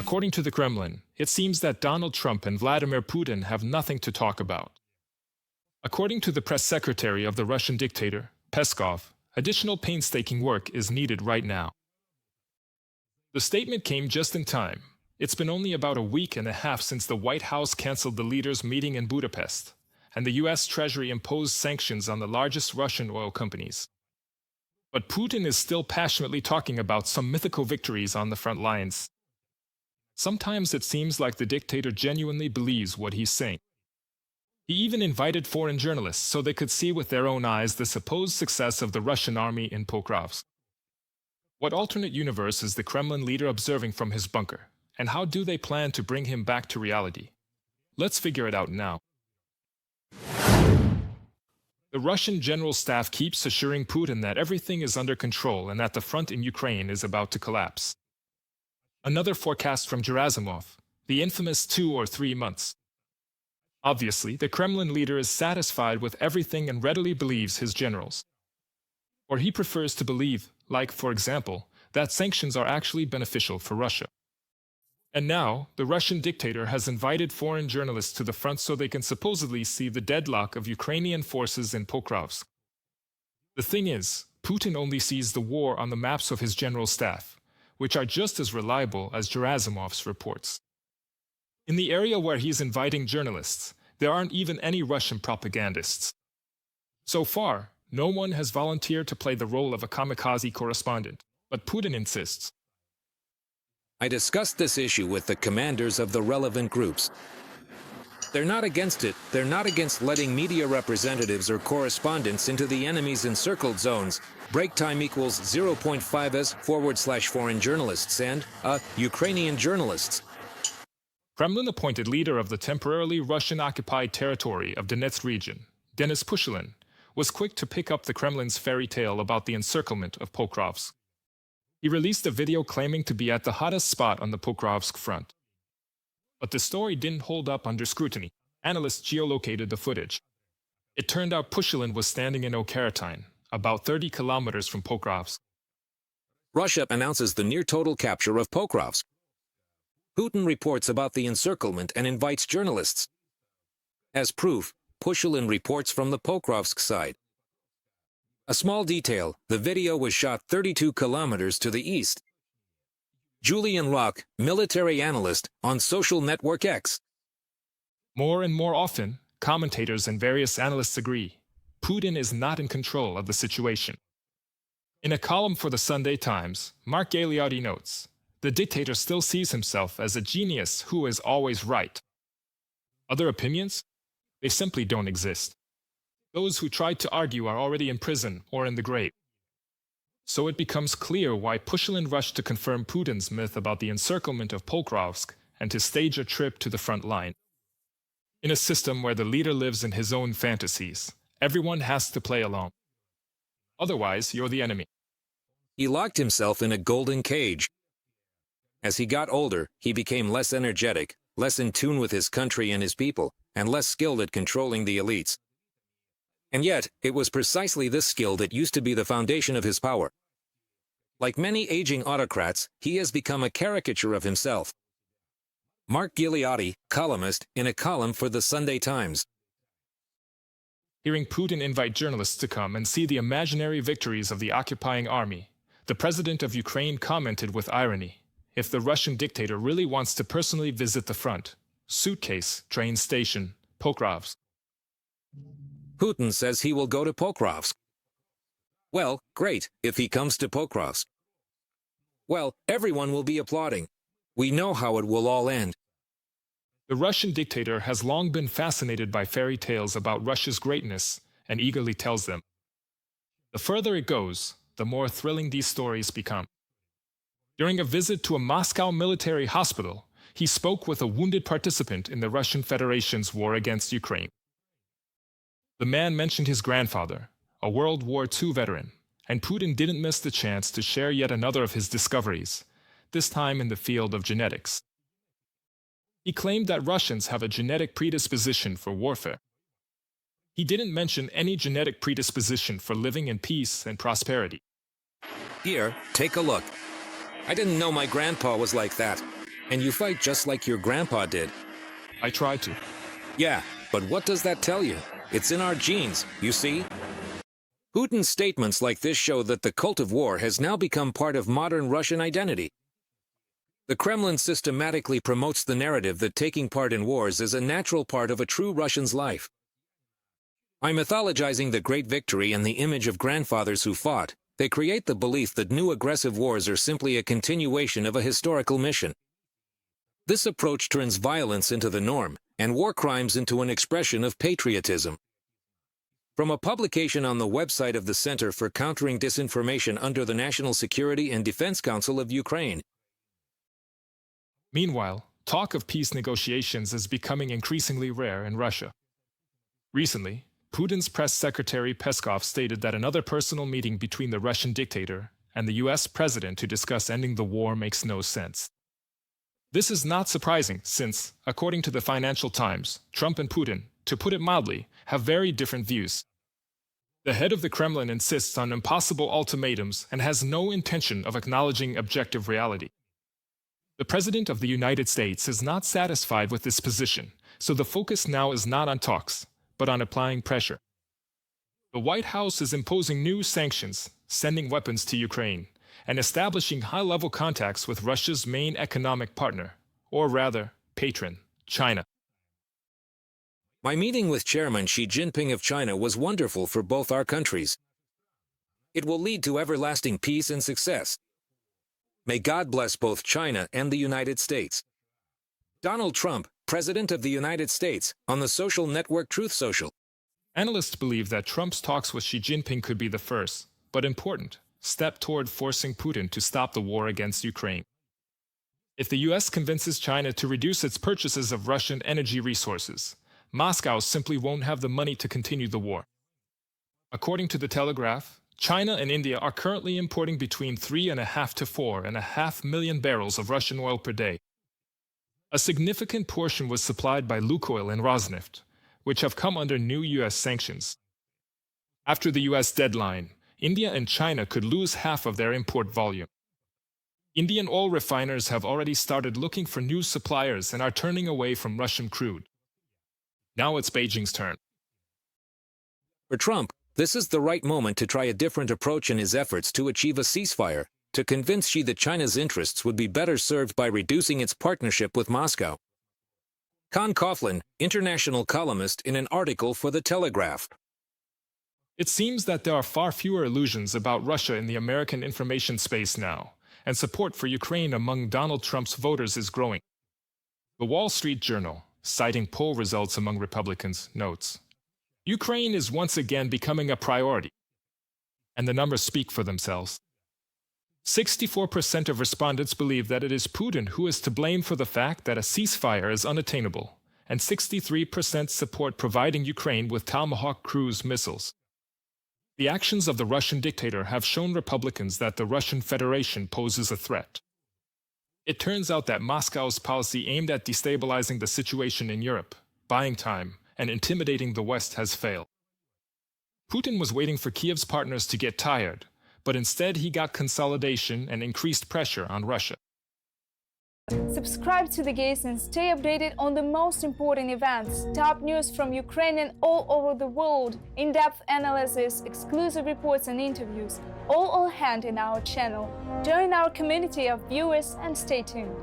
According to the Kremlin, it seems that Donald Trump and Vladimir Putin have nothing to talk about. According to the press secretary of the Russian dictator, Peskov, additional painstaking work is needed right now. The statement came just in time. It's been only about a week and a half since the White House canceled the leaders' meeting in Budapest, and the US Treasury imposed sanctions on the largest Russian oil companies. But Putin is still passionately talking about some mythical victories on the front lines. Sometimes it seems like the dictator genuinely believes what he's saying. He even invited foreign journalists so they could see with their own eyes the supposed success of the Russian army in Pokrovsk. What alternate universe is the Kremlin leader observing from his bunker, and how do they plan to bring him back to reality? Let's figure it out now. The Russian General Staff keeps assuring Putin that everything is under control and that the front in Ukraine is about to collapse. Another forecast from Gerasimov, the infamous 2 or 3 months. Obviously, the Kremlin leader is satisfied with everything and readily believes his generals. Or he prefers to believe, like, for example, that sanctions are actually beneficial for Russia. And now, the Russian dictator has invited foreign journalists to the front so they can supposedly see the deadlock of Ukrainian forces in Pokrovsk. The thing is, Putin only sees the war on the maps of his general staff, which are just as reliable as Gerasimov's reports. In the area where he's inviting journalists, there aren't even any Russian propagandists. So far, no one has volunteered to play the role of a kamikaze correspondent, but Putin insists. I discussed this issue with the commanders of the relevant groups. They're not against it. They're not against letting media representatives or correspondents into the enemy's encircled zones. Break time equals 0.5s/foreign journalists and Ukrainian journalists. Kremlin-appointed leader of the temporarily Russian-occupied territory of Donetsk region, Denis Pushilin, was quick to pick up the Kremlin's fairy tale about the encirclement of Pokrovsk. He released a video claiming to be at the hottest spot on the Pokrovsk front. But the story didn't hold up under scrutiny. Analysts geolocated the footage. It turned out Pushilin was standing in Okaratyne, about 30 kilometers from Pokrovsk. Russia announces the near-total capture of Pokrovsk. Putin reports about the encirclement and invites journalists. As proof, Pushilin reports from the Pokrovsk side. A small detail, the video was shot 32 kilometers to the east. Julian Rock, military analyst, on social network X. More and more often, commentators and various analysts agree, Putin is not in control of the situation. In a column for the Sunday Times, Mark Gagliotti notes, the dictator still sees himself as a genius who is always right. Other opinions? They simply don't exist. Those who tried to argue are already in prison or in the grave. So it becomes clear why Pushilin rushed to confirm Putin's myth about the encirclement of Pokrovsk and to stage a trip to the front line. In a system where the leader lives in his own fantasies, everyone has to play along. Otherwise, you're the enemy. He locked himself in a golden cage. As he got older, he became less energetic, less in tune with his country and his people, and less skilled at controlling the elites. And yet, it was precisely this skill that used to be the foundation of his power. Like many aging autocrats, he has become a caricature of himself. Mark Gagliotti, columnist, in a column for the Sunday Times. Hearing Putin invite journalists to come and see the imaginary victories of the occupying army, the president of Ukraine commented with irony, if the Russian dictator really wants to personally visit the front, suitcase, train station, Pokrovsk. Putin says he will go to Pokrovsk. Well, great, if he comes to Pokrovsk. Well, everyone will be applauding. We know how it will all end. The Russian dictator has long been fascinated by fairy tales about Russia's greatness and eagerly tells them. The further it goes, the more thrilling these stories become. During a visit to a Moscow military hospital, he spoke with a wounded participant in the Russian Federation's war against Ukraine. The man mentioned his grandfather, a World War II veteran, and Putin didn't miss the chance to share yet another of his discoveries, this time in the field of genetics. He claimed that Russians have a genetic predisposition for warfare. He didn't mention any genetic predisposition for living in peace and prosperity. Here, take a look. I didn't know my grandpa was like that. And you fight just like your grandpa did. I try to. Yeah, but what does that tell you? It's in our genes, you see? Putin's statements like this show that the cult of war has now become part of modern Russian identity. The Kremlin systematically promotes the narrative that taking part in wars is a natural part of a true Russian's life. By mythologizing the great victory and the image of grandfathers who fought, they create the belief that new aggressive wars are simply a continuation of a historical mission. This approach turns violence into the norm, and war crimes into an expression of patriotism. From a publication on the website of the Center for Countering Disinformation under the National Security and Defense Council of Ukraine. Meanwhile, talk of peace negotiations is becoming increasingly rare in Russia. Recently, Putin's press secretary Peskov stated that another personal meeting between the Russian dictator and the US president to discuss ending the war makes no sense. This is not surprising since, according to the Financial Times, Trump and Putin, to put it mildly, have very different views. The head of the Kremlin insists on impossible ultimatums and has no intention of acknowledging objective reality. The President of the United States is not satisfied with this position, so the focus now is not on talks, but on applying pressure. The White House is imposing new sanctions, sending weapons to Ukraine, and establishing high-level contacts with Russia's main economic partner, or rather, patron, China. My meeting with Chairman Xi Jinping of China was wonderful for both our countries. It will lead to everlasting peace and success. May God bless both China and the United States. Donald Trump, President of the United States, on the social network Truth Social. Analysts believe that Trump's talks with Xi Jinping could be the first, but important, step toward forcing Putin to stop the war against Ukraine. If the US convinces China to reduce its purchases of Russian energy resources, Moscow simply won't have the money to continue the war. According to The Telegraph, China and India are currently importing between 3.5 to 4.5 million barrels of Russian oil per day. A significant portion was supplied by Lukoil and Rosneft, which have come under new US sanctions. After the US deadline, India and China could lose half of their import volume. Indian oil refiners have already started looking for new suppliers and are turning away from Russian crude. Now it's Beijing's turn. For Trump, this is the right moment to try a different approach in his efforts to achieve a ceasefire, to convince Xi that China's interests would be better served by reducing its partnership with Moscow. Con Coughlin, international columnist in an article for The Telegraph. It seems that there are far fewer illusions about Russia in the American information space now, and support for Ukraine among Donald Trump's voters is growing. The Wall Street Journal, citing poll results among Republicans, notes, Ukraine is once again becoming a priority. And the numbers speak for themselves. 64% of respondents believe that it is Putin who is to blame for the fact that a ceasefire is unattainable, and 63% support providing Ukraine with Tomahawk cruise missiles. The actions of the Russian dictator have shown Republicans that the Russian Federation poses a threat. It turns out that Moscow's policy aimed at destabilizing the situation in Europe, buying time, and intimidating the West has failed. Putin was waiting for Kiev's partners to get tired, but instead he got consolidation and increased pressure on Russia. Subscribe to The Gaze and stay updated on the most important events, top news from Ukraine and all over the world, in-depth analysis, exclusive reports and interviews, all on hand in our channel. Join our community of viewers and stay tuned.